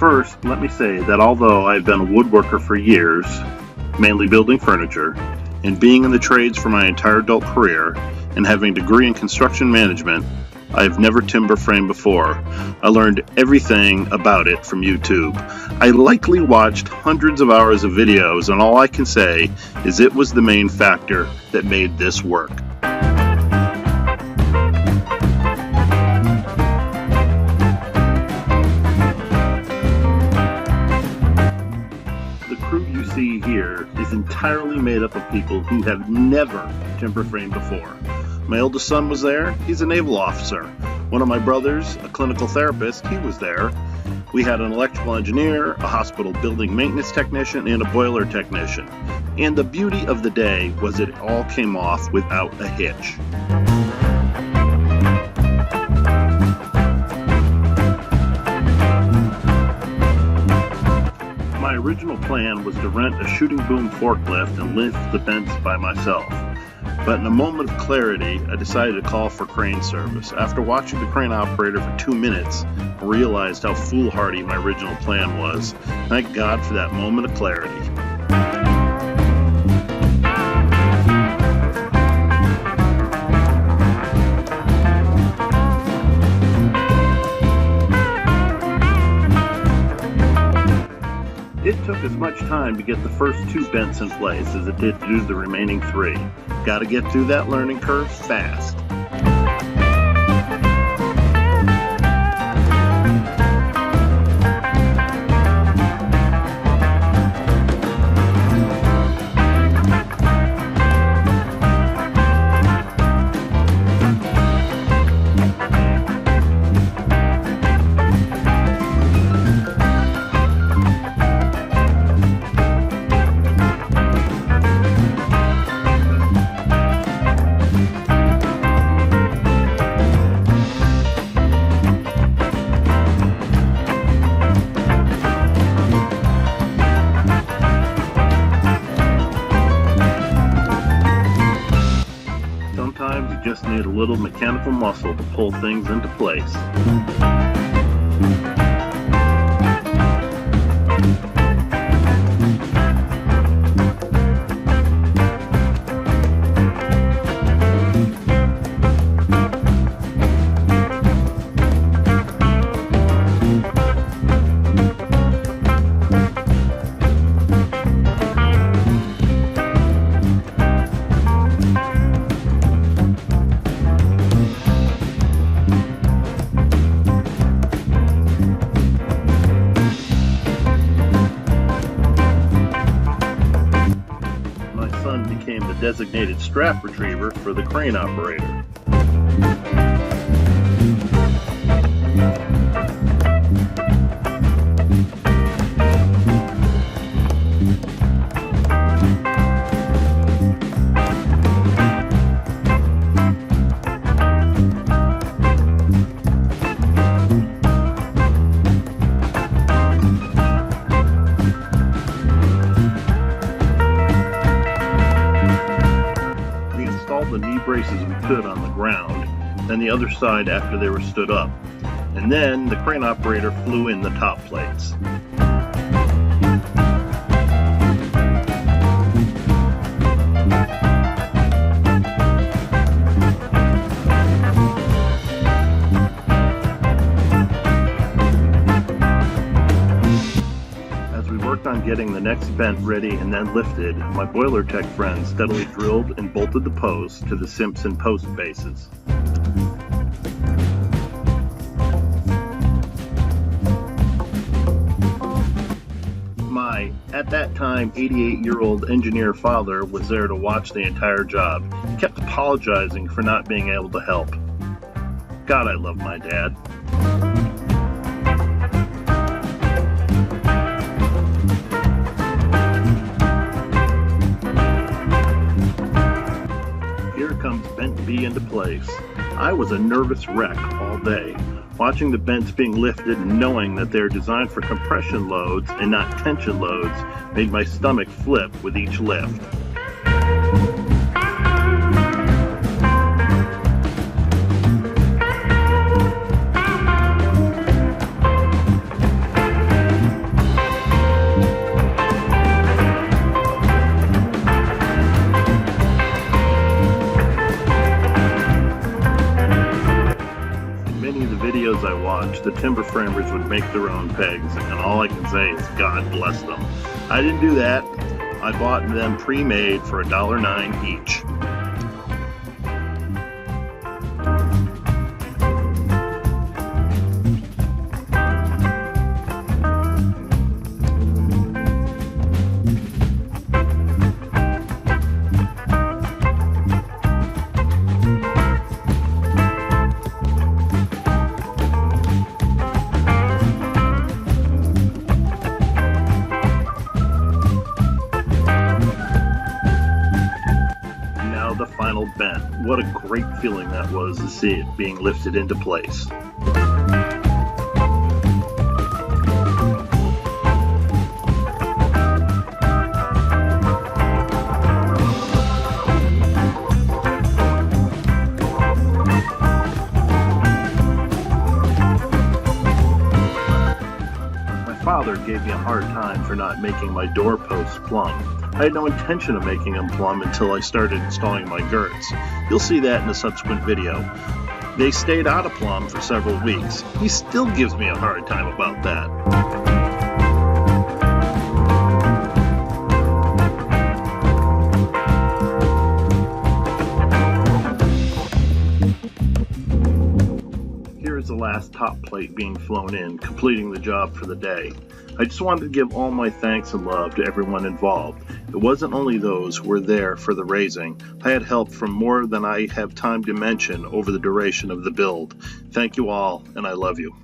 First, let me say that although I've been a woodworker for years, mainly building furniture, and being in the trades for my entire adult career, and having a degree in construction management, I have never timber framed before. I learned everything about it from YouTube. I likely watched hundreds of hours of videos, and all I can say is it was the main factor that made this work. The crew you see here is entirely made up of people who have never timber framed before. My oldest son was there. He's a naval officer. One of my brothers, a clinical therapist, he was there. We had an electrical engineer, a hospital building maintenance technician, and a boiler technician. And the beauty of the day was it all came off without a hitch. My original plan was to rent a shooting boom forklift and lift the vents by myself. But in a moment of clarity, I decided to call for crane service. After watching the crane operator for 2 minutes, I realized how foolhardy my original plan was. Thank God for that moment of clarity. It took as much time to get the first 2 vents in place as it did to do the remaining 3. Gotta get through that learning curve fast. Sometimes you just need a little mechanical muscle to pull things into place. Became the designated strap retriever for the crane operator. The knee braces we could on the ground, then the other side after they were stood up, and then the crane operator flew in the top plates. On getting the next vent ready and then lifted, my boiler tech friend steadily drilled and bolted the posts to the Simpson post bases. My, at that time, 88-year-old engineer father was there to watch the entire job. He kept apologizing for not being able to help. God, I love my dad. Comes vent B into place. I was a nervous wreck all day, watching the vents being lifted and knowing that they're designed for compression loads and not tension loads made my stomach flip with each lift. many of the videos I watched, the timber framers would make their own pegs, and all I can say is God bless them. I didn't do that. I bought them pre-made for $1.09 each. The final bent. What a great feeling that was to see it being lifted into place. My father gave me a hard time for not making my doorposts plumb. I had no intention of making them plumb until I started installing my girts. You'll see that in a subsequent video. They stayed out of plumb for several weeks. He still gives me a hard time about that. Here is the last top plate being flown in, completing the job for the day. I just wanted to give all my thanks and love to everyone involved. It wasn't only those who were there for the raising. I had help from more than I have time to mention over the duration of the build. Thank you all, and I love you.